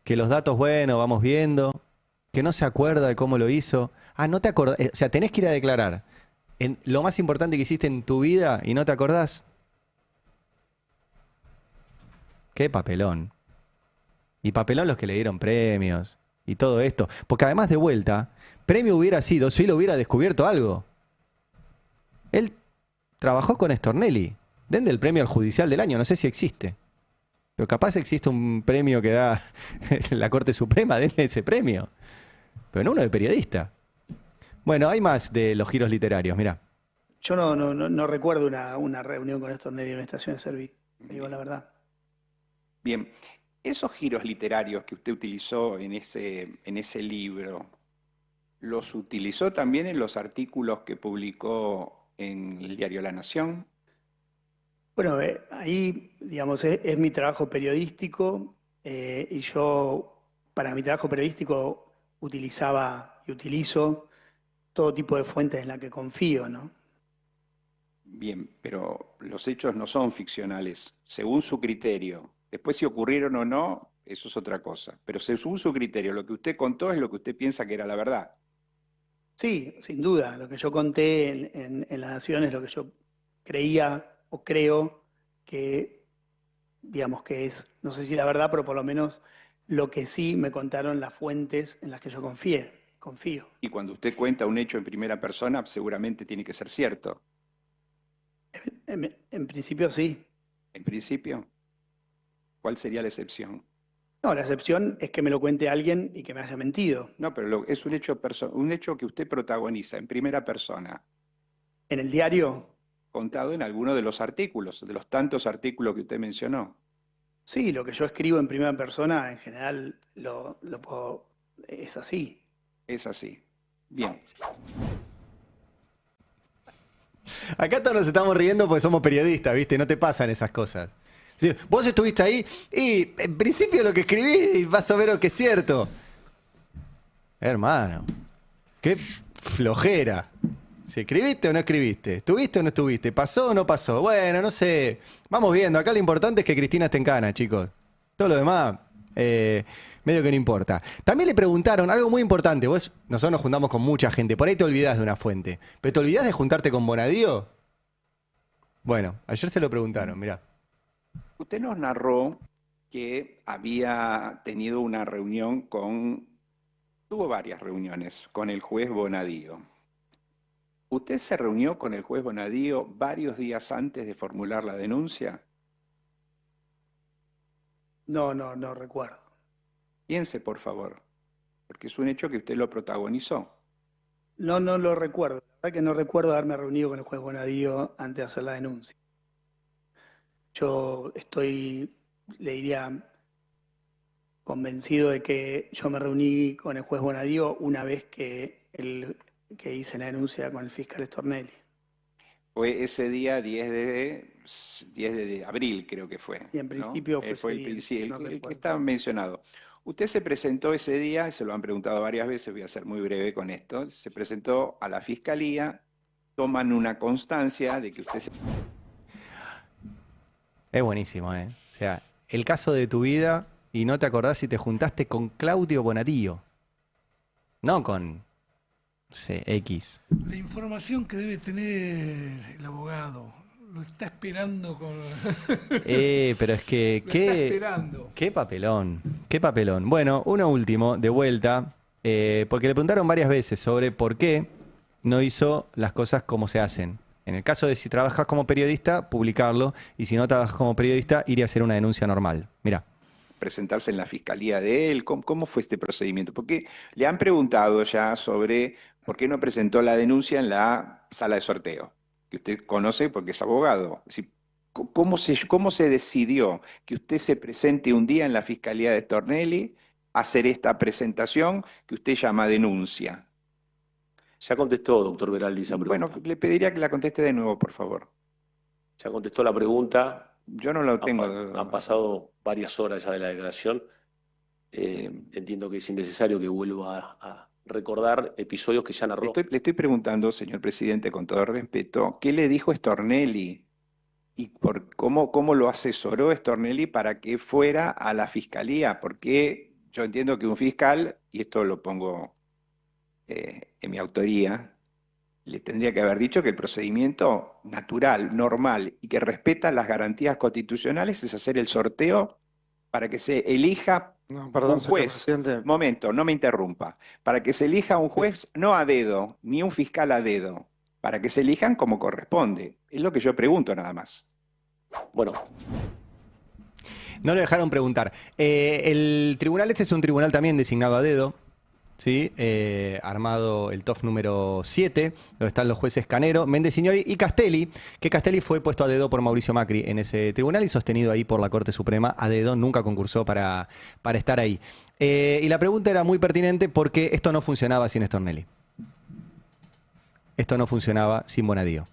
que los datos, bueno, vamos viendo, que no se acuerda de cómo lo hizo. Ah, no te acordás. O sea, tenés que ir a declarar en lo más importante que hiciste en tu vida y no te acordás. Qué papelón. Y papelón los que le dieron premios y todo esto. Porque además, de vuelta, premio hubiera sido si él hubiera descubierto algo. Él trabajó con Stornelli. Denle el premio al judicial del año, no sé si existe. Pero capaz existe un premio que da la Corte Suprema, denle ese premio. Pero no uno de periodista. Bueno, hay más de los giros literarios, mirá. Yo no recuerdo una reunión con Stornelli en una estación de servicio, digo la verdad. Bien, esos giros literarios que usted utilizó en ese libro, ¿los utilizó también en los artículos que publicó en el diario La Nación? Bueno, ahí, digamos, es mi trabajo periodístico y yo, para mi trabajo periodístico, utilizaba y utilizo todo tipo de fuentes en las que confío, ¿no? Bien, pero los hechos no son ficcionales, según su criterio. Después, si ocurrieron o no, eso es otra cosa. Pero según su criterio, lo que usted contó es lo que usted piensa que era la verdad. Sí, sin duda. Lo que yo conté en La Nación es lo que yo creía o creo que, digamos que es, no sé si la verdad, pero por lo menos lo que sí me contaron las fuentes en las que yo confío. Y cuando usted cuenta un hecho en primera persona, seguramente tiene que ser cierto. En principio sí. ¿En principio? ¿Cuál sería la excepción? No, la excepción es que me lo cuente alguien y que me haya mentido. No, pero es un hecho que usted protagoniza en primera persona. ¿En el diario? Contado en alguno de los artículos, de los tantos artículos que usted mencionó. Sí, lo que yo escribo en primera persona, en general, es así. Es así. Bien. Acá todos nos estamos riendo porque somos periodistas, ¿viste? No te pasan esas cosas. Sí, vos estuviste ahí y en principio lo que escribí vas a ver que es cierto. Hermano, qué flojera. Si escribiste o no escribiste, estuviste o no estuviste, pasó o no pasó. Bueno, no sé, vamos viendo. Acá lo importante es que Cristina esté en cana, chicos. Todo lo demás, medio que no importa. También le preguntaron algo muy importante. Nosotros nos juntamos con mucha gente, por ahí te olvidás de una fuente. ¿Pero te olvidás de juntarte con Bonadío? Bueno, ayer se lo preguntaron, mirá. Usted nos narró que había tenido una reunión tuvo varias reuniones con el juez Bonadío. ¿Usted se reunió con el juez Bonadío varios días antes de formular la denuncia? No recuerdo. Piense, por favor, porque es un hecho que usted lo protagonizó. No lo recuerdo. La verdad que no recuerdo haberme reunido con el juez Bonadío antes de hacer la denuncia. Yo estoy, le diría, convencido de que yo me reuní con el juez Bonadío una vez que hice la denuncia con el fiscal Stornelli. Fue ese día 10 de abril, creo que fue. Y en principio ¿no? Fue el que estaba mencionado. Usted se presentó ese día, se lo han preguntado varias veces, voy a ser muy breve con esto, se presentó a la fiscalía, toman una constancia de que usted se... Es buenísimo, ¿eh? O sea, el caso de tu vida y no te acordás si te juntaste con Claudio Bonadío, no con X. La información que debe tener el abogado, lo está esperando con... Pero es que... Qué papelón. Bueno, uno último, de vuelta, porque le preguntaron varias veces sobre por qué no hizo las cosas como se hacen. En el caso de si trabajas como periodista, publicarlo, y si no trabajas como periodista, ir a hacer una denuncia normal. Mirá. Presentarse en la fiscalía de él, ¿cómo fue este procedimiento? Porque le han preguntado ya sobre por qué no presentó la denuncia en la sala de sorteo, que usted conoce porque es abogado. Es decir, ¿cómo se decidió que usted se presente un día en la fiscalía de Stornelli a hacer esta presentación que usted llama denuncia? Ya contestó, doctor Veraldi, esa pregunta. Bueno, le pediría que la conteste de nuevo, por favor. Ya contestó la pregunta. Yo no lo tengo. Han pasado varias horas ya de la declaración. Entiendo que es innecesario que vuelva a recordar episodios que ya narró. Le estoy preguntando, señor presidente, con todo respeto, ¿qué le dijo Stornelli? ¿Y cómo lo asesoró Stornelli para que fuera a la fiscalía? Porque yo entiendo que un fiscal, y esto lo pongo en mi autoría, le tendría que haber dicho que el procedimiento natural, normal y que respeta las garantías constitucionales es hacer el sorteo para que se elija un juez. Momento, no me interrumpa. Para que se elija un juez no a dedo, ni un fiscal a dedo. Para que se elijan como corresponde. Es lo que yo pregunto nada más. Bueno. No lo dejaron preguntar. El tribunal este es un tribunal también designado a dedo. ¿Sí? Armado el TOF número 7, donde están los jueces Canero, Méndez Signori y Castelli, que Castelli fue puesto a dedo por Mauricio Macri en ese tribunal y sostenido ahí por la Corte Suprema a dedo, nunca concursó para estar ahí. Y la pregunta era muy pertinente porque esto no funcionaba sin Stornelli. Esto no funcionaba sin Bonadío.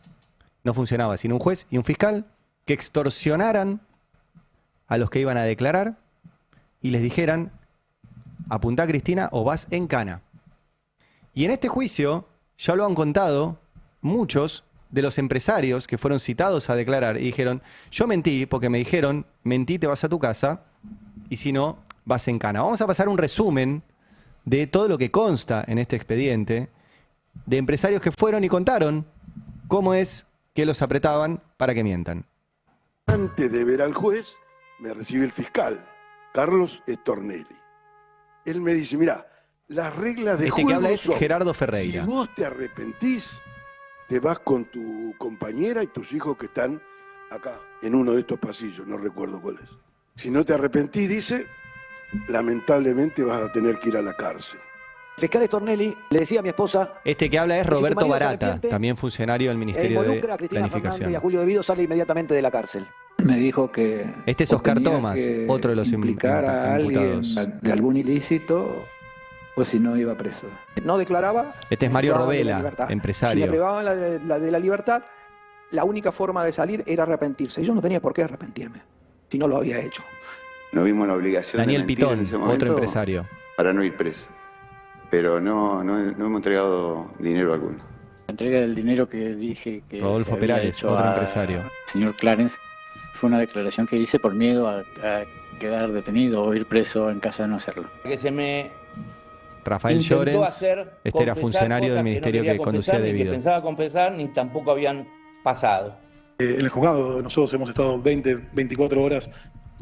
No funcionaba sin un juez y un fiscal que extorsionaran a los que iban a declarar y les dijeran: apuntá, Cristina, o vas en cana. Y en este juicio ya lo han contado muchos de los empresarios que fueron citados a declarar y dijeron: yo mentí porque me dijeron, mentí, te vas a tu casa, y si no, vas en cana. Vamos a pasar un resumen de todo lo que consta en este expediente de empresarios que fueron y contaron cómo es que los apretaban para que mientan. Antes de ver al juez, me recibe el fiscal, Carlos Stornelli. Él me dice: mira, las reglas de juego que habla es son, Gerardo Ferreira. Si vos te arrepentís, te vas con tu compañera y tus hijos que están acá, en uno de estos pasillos, no recuerdo cuál es. Si no te arrepentís, dice, lamentablemente vas a tener que ir a la cárcel. Fiscal Stornelli le decía a mi esposa... Este que habla es Roberto Barata, también funcionario del Ministerio de a Cristina Planificación. Fernández y a Julio De Vido sale inmediatamente de la cárcel. Me dijo que... Este es Oscar Tomás, otro de los implicar a alguien de algún ilícito, o si no iba preso. No declaraba... Este es Mario Robela, empresario. Si me privaban la de la libertad, la única forma de salir era arrepentirse. Y yo no tenía por qué arrepentirme, si no lo había hecho. No vimos la obligación Daniel de mentir Pitón, en ese momento, otro empresario. Para no ir preso. Pero no hemos entregado dinero alguno. La entrega del dinero que dije que... Rodolfo Perales, otro empresario. Señor Clarence, fue una declaración que hice por miedo a quedar detenido o ir preso en caso de no hacerlo. Que se me Rafael Llorens, este era funcionario del ministerio que conducía De Vido. Ni que pensaba confesar, ni tampoco habían pasado. En el juzgado nosotros hemos estado 20, 24 horas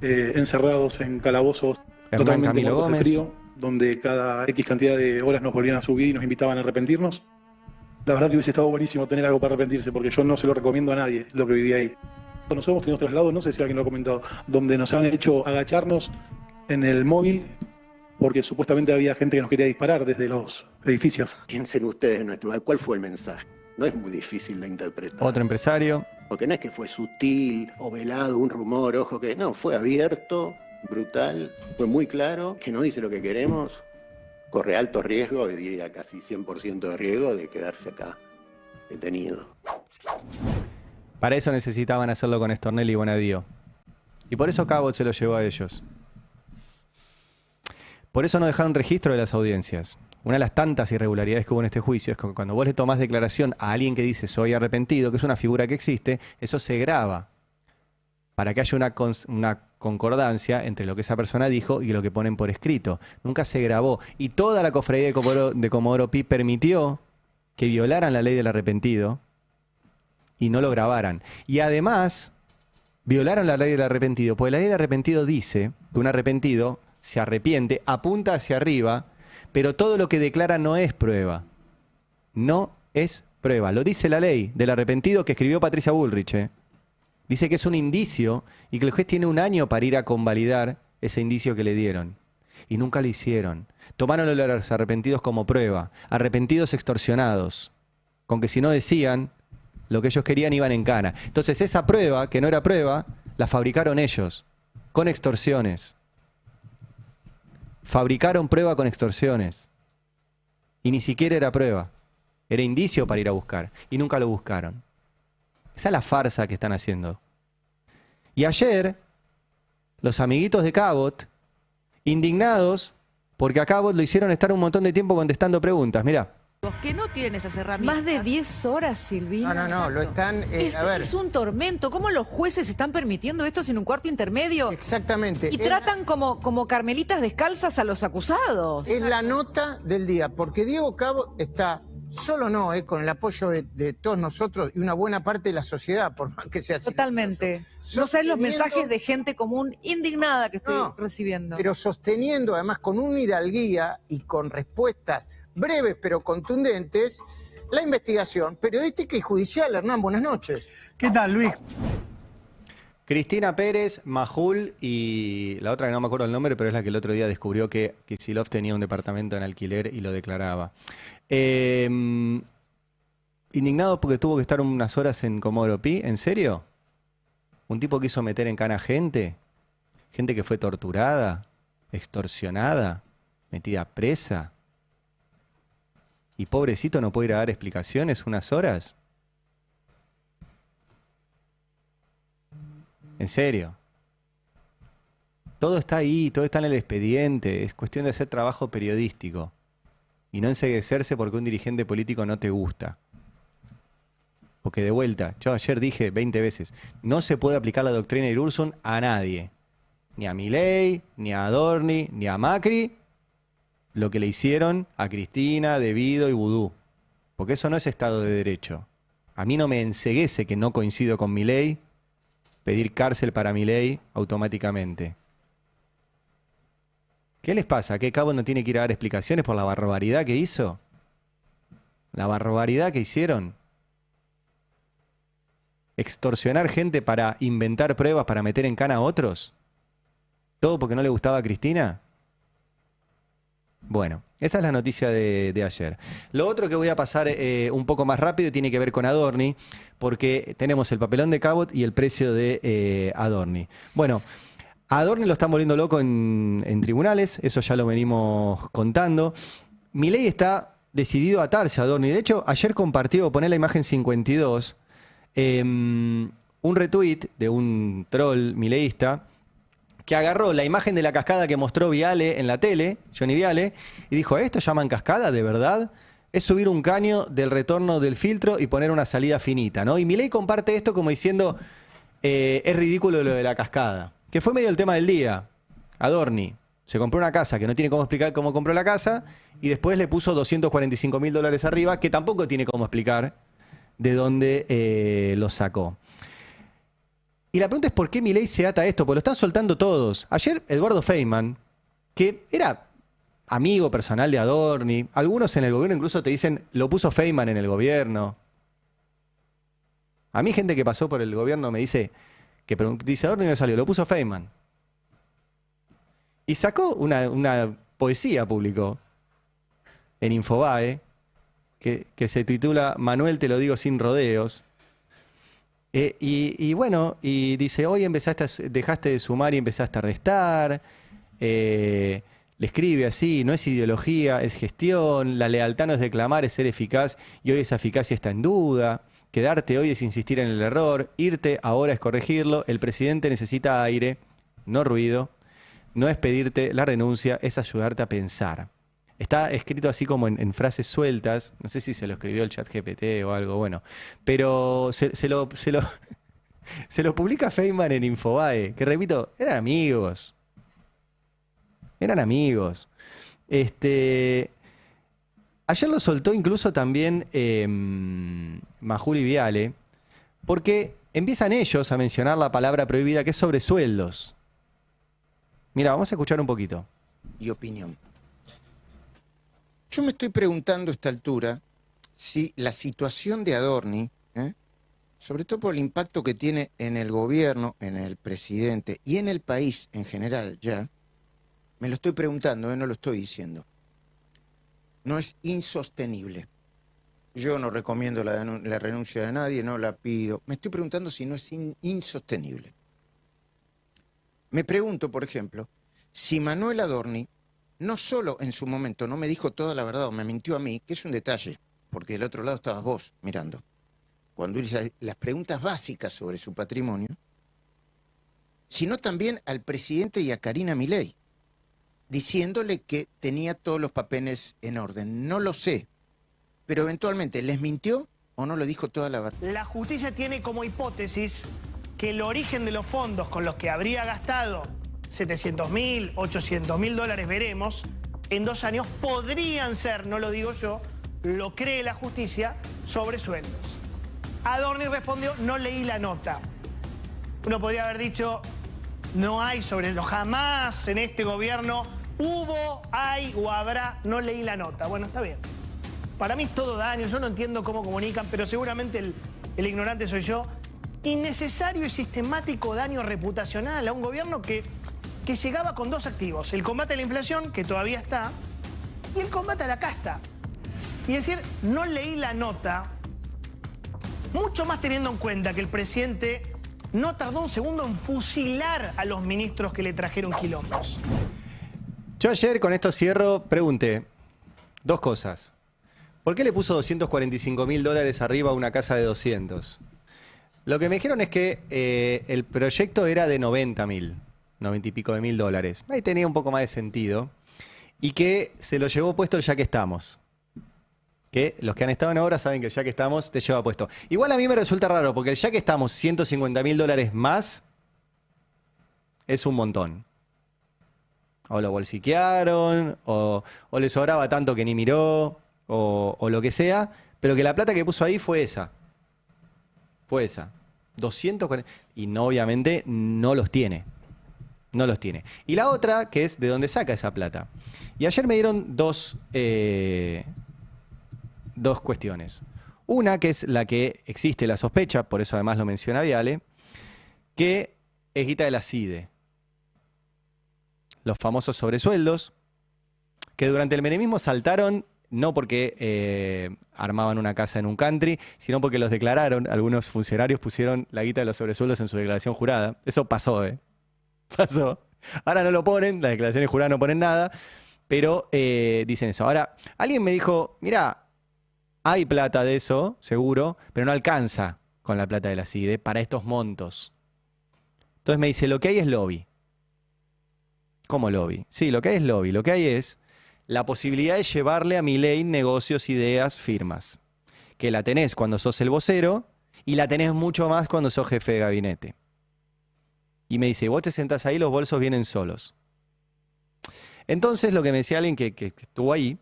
encerrados en calabozos totalmente Camilo muertos de Gómez. frío, donde cada X cantidad de horas nos volvían a subir y nos invitaban a arrepentirnos. La verdad que hubiese estado buenísimo tener algo para arrepentirse, porque yo no se lo recomiendo a nadie lo que viví ahí. Nosotros hemos tenido traslados, no sé si alguien lo ha comentado, donde nos han hecho agacharnos en el móvil porque supuestamente había gente que nos quería disparar desde los edificios. Piensen ustedes en nuestro lugar, ¿cuál fue el mensaje? No es muy difícil de interpretar. Otro empresario. Porque no es que fue sutil o velado, un rumor, ojo que no, fue abierto, brutal, fue muy claro, que no dice lo que queremos, corre alto riesgo, diría casi 100% de riesgo de quedarse acá detenido. Para eso necesitaban hacerlo con Stornelli y Bonadío. Y por eso Cabot se lo llevó a ellos. Por eso no dejaron registro de las audiencias. Una de las tantas irregularidades que hubo en este juicio es que cuando vos le tomás declaración a alguien que dice soy arrepentido, que es una figura que existe, eso se graba para que haya una concordancia entre lo que esa persona dijo y lo que ponen por escrito. Nunca se grabó. Y toda la cofradía de Comodoro Pi permitió que violaran la ley del arrepentido y no lo grabaran. Y además, violaron la ley del arrepentido, porque la ley del arrepentido dice que un arrepentido se arrepiente, apunta hacia arriba, pero todo lo que declara no es prueba. No es prueba. Lo dice la ley del arrepentido que escribió Patricia Bullrich. Dice que es un indicio y que el juez tiene un año para ir a convalidar ese indicio que le dieron. Y nunca lo hicieron. Tomaron a los arrepentidos como prueba. Arrepentidos extorsionados. Con que si no decían lo que ellos querían iban en cana. Entonces esa prueba, que no era prueba, la fabricaron ellos. Con extorsiones. Fabricaron prueba con extorsiones. Y ni siquiera era prueba. Era indicio para ir a buscar. Y nunca lo buscaron. Esa es la farsa que están haciendo. Y ayer, los amiguitos de Cabot, indignados, porque a Cabot lo hicieron estar un montón de tiempo contestando preguntas. Mirá. Que no tienen esas herramientas. Más de 10 horas, Silvina. No, lo están... a ver. Es un tormento. ¿Cómo los jueces están permitiendo esto sin un cuarto intermedio? Exactamente. Y tratan como carmelitas descalzas a los acusados. Es la nota del día, porque Diego Cabot está... Solo no, con el apoyo de todos nosotros y una buena parte de la sociedad, por más que sea así. Totalmente. No sé los mensajes de gente común indignada que estoy recibiendo. Pero sosteniendo, además, con una hidalguía y con respuestas breves pero contundentes, la investigación periodística y judicial. Hernán, buenas noches. ¿Qué tal, Luis? Cristina Pérez, Majul y la otra que no me acuerdo el nombre, pero es la que el otro día descubrió que Kicillof tenía un departamento en alquiler y lo declaraba. Indignado porque tuvo que estar unas horas en Comodoro Pi. ¿En serio? ¿Un tipo que hizo meter en cana gente? Gente que fue torturada, extorsionada, metida presa. ¿Y pobrecito no puede ir a dar explicaciones unas horas? ¿En serio? Todo está ahí, todo está en el expediente. Es cuestión de hacer trabajo periodístico. Y no enceguecerse porque un dirigente político no te gusta. Porque de vuelta, yo ayer dije 20 veces, no se puede aplicar la doctrina Irurzun a nadie. Ni a Milei, ni a Adorni, ni a Macri, lo que le hicieron a Cristina, De Vido y Vudú. Porque eso no es Estado de Derecho. A mí no me enceguece que no coincido con Milei, pedir cárcel para Milei automáticamente. ¿Qué les pasa? ¿Que Cabot no tiene que ir a dar explicaciones por la barbaridad que hizo? ¿La barbaridad que hicieron? ¿Extorsionar gente para inventar pruebas para meter en cana a otros? ¿Todo porque no le gustaba a Cristina? Bueno, esa es la noticia de ayer. Lo otro que voy a pasar un poco más rápido tiene que ver con Adorni, porque tenemos el papelón de Cabot y el precio de Adorni. Bueno, a Adorni lo están volviendo loco en tribunales, eso ya lo venimos contando. Milei está decidido a atarse a Adorni. De hecho, ayer compartió, poné la imagen 52, un retweet de un troll mileísta que agarró la imagen de la cascada que mostró Viale en la tele, Johnny Viale, y dijo, ¿esto llaman cascada de verdad? Es subir un caño del retorno del filtro y poner una salida finita, ¿no? Y Milei comparte esto como diciendo, es ridículo lo de la cascada. Que fue medio el tema del día. Adorni se compró una casa que no tiene cómo explicar cómo compró la casa y después le puso $245.000 arriba, que tampoco tiene cómo explicar de dónde lo sacó. Y la pregunta es por qué Milei se ata a esto, porque lo están soltando todos. Ayer Eduardo Feynman, que era amigo personal de Adorni, algunos en el gobierno incluso te dicen, lo puso Feynman en el gobierno. A mí gente que pasó por el gobierno me dice, dice Adorni no salió, lo puso Feynman. Y sacó una poesía, publicó en Infobae, que se titula Manuel, te lo digo sin rodeos. Y bueno, y dice, hoy dejaste de sumar y empezaste a restar. Le escribe así, no es ideología, es gestión. La lealtad no es declamar, es ser eficaz. Y hoy esa eficacia está en duda. Quedarte hoy es insistir en el error. Irte ahora es corregirlo. El presidente necesita aire, no ruido. No es pedirte la renuncia, es ayudarte a pensar. Está escrito así como en frases sueltas. No sé si se lo escribió el ChatGPT o algo, bueno. Pero se lo publica Feynman en Infobae. Que repito, eran amigos. Eran amigos. Ayer lo soltó incluso también Majuli Viale. Porque empiezan ellos a mencionar la palabra prohibida, que es sobre sueldos. Mira, vamos a escuchar un poquito. Y opinión. Yo me estoy preguntando a esta altura si la situación de Adorni, sobre todo por el impacto que tiene en el gobierno, en el presidente y en el país en general ya, me lo estoy preguntando, no lo estoy diciendo. No es insostenible. Yo no recomiendo la renuncia de nadie, no la pido. Me estoy preguntando si no es insostenible. Me pregunto, por ejemplo, si Manuel Adorni no solo en su momento no me dijo toda la verdad o me mintió a mí, que es un detalle, porque del otro lado estabas vos mirando, cuando hice las preguntas básicas sobre su patrimonio, sino también al presidente y a Karina Milei, diciéndole que tenía todos los papeles en orden. No lo sé, pero eventualmente ¿les mintió o no le dijo toda la verdad? La justicia tiene como hipótesis que el origen de los fondos con los que habría gastado 700.000, 800.000 dólares, veremos, en 2 años podrían ser, no lo digo yo, lo cree la justicia, sobre sueldos. Adorni respondió, no leí la nota. Uno podría haber dicho, no hay sobre, jamás en este gobierno hubo, hay o habrá, no leí la nota. Bueno, está bien. Para mí es todo daño, yo no entiendo cómo comunican, pero seguramente el ignorante soy yo. Innecesario y sistemático daño reputacional a un gobierno que llegaba con 2 activos, el combate a la inflación, que todavía está, y el combate a la casta. Y decir, no leí la nota, mucho más teniendo en cuenta que el presidente no tardó un segundo en fusilar a los ministros que le trajeron quilombos. Yo ayer, con esto cierro, pregunté 2 cosas. ¿Por qué le puso 245.000 dólares arriba a una casa de 200? Lo que me dijeron es que el proyecto era de 90.000. 90 y pico de mil dólares. Ahí tenía un poco más de sentido. Y que se lo llevó puesto el Ya que estamos. Que los que han estado en obra saben que el Ya que estamos te lleva puesto. Igual a mí me resulta raro, porque el Ya que estamos 150.000 dólares más es un montón. O lo bolsiquearon, o le sobraba tanto que ni miró, o lo que sea. Pero que la plata que puso ahí fue esa. Fue esa. 240. Y no, obviamente no los tiene. No los tiene. Y la otra, que es de dónde saca esa plata. Y ayer me dieron dos cuestiones. Una, que es la que existe la sospecha, por eso además lo menciona Viale, que es guita de la CIDE. Los famosos sobresueldos, que durante el menemismo saltaron, no porque armaban una casa en un country, sino porque los declararon. Algunos funcionarios pusieron la guita de los sobresueldos en su declaración jurada. Eso pasó, Pasó. Ahora no lo ponen, las declaraciones juradas no ponen nada, pero dicen eso. Ahora, alguien me dijo, mira, hay plata de eso, seguro, pero no alcanza con la plata de la CIDE para estos montos. Entonces me dice, lo que hay es lobby. ¿Cómo lobby? Sí, lo que hay es lobby. Lo que hay es la posibilidad de llevarle a Milei negocios, ideas, firmas. Que la tenés cuando sos el vocero y la tenés mucho más cuando sos jefe de gabinete. Y me dice, vos te sentás ahí, los bolsos vienen solos. Entonces lo que me decía alguien que estuvo ahí,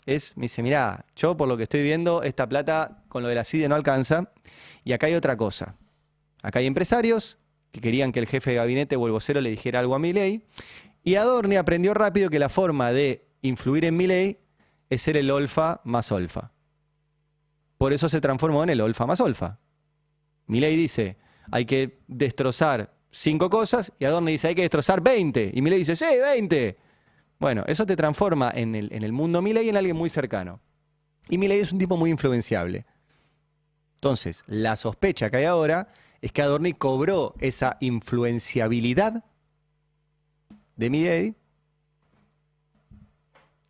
me dice, mirá, yo por lo que estoy viendo, esta plata con lo de la CIDE no alcanza. Y acá hay otra cosa. Acá hay empresarios que querían que el jefe de gabinete o el vocero le dijera algo a Milei. Y Adorni aprendió rápido que la forma de influir en Milei es ser el olfa más olfa. Por eso se transformó en el olfa más olfa. Milei dice, hay que destrozar 5 cosas, y Adorni dice, hay que destrozar 20. Y Milei dice, sí, 20. Bueno, eso te transforma en el mundo Milei en alguien muy cercano. Y Milei es un tipo muy influenciable. Entonces, la sospecha que hay ahora es que Adorni cobró esa influenciabilidad de Milei,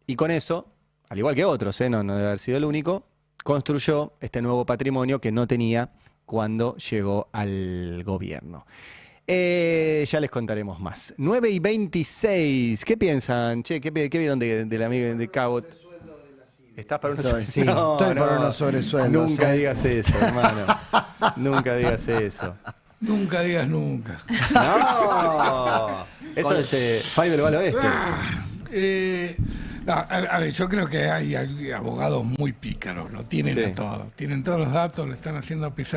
y con eso, al igual que otros, no debe haber sido el único, construyó este nuevo patrimonio que no tenía cuando llegó al gobierno. Ya les contaremos más. 9:26. ¿Qué piensan? Che, ¿qué vieron del amigo de Cabot? ¿Estás para unos sobresueldos? Sí, estoy para unos sobresueldos. Nunca digas eso, hermano. Nunca digas eso. Nunca digas nunca. No. Eso es Five del Balo Este. A ver, yo creo que hay abogados muy pícaros, lo tienen todo. Tienen todos los datos, le están haciendo pisar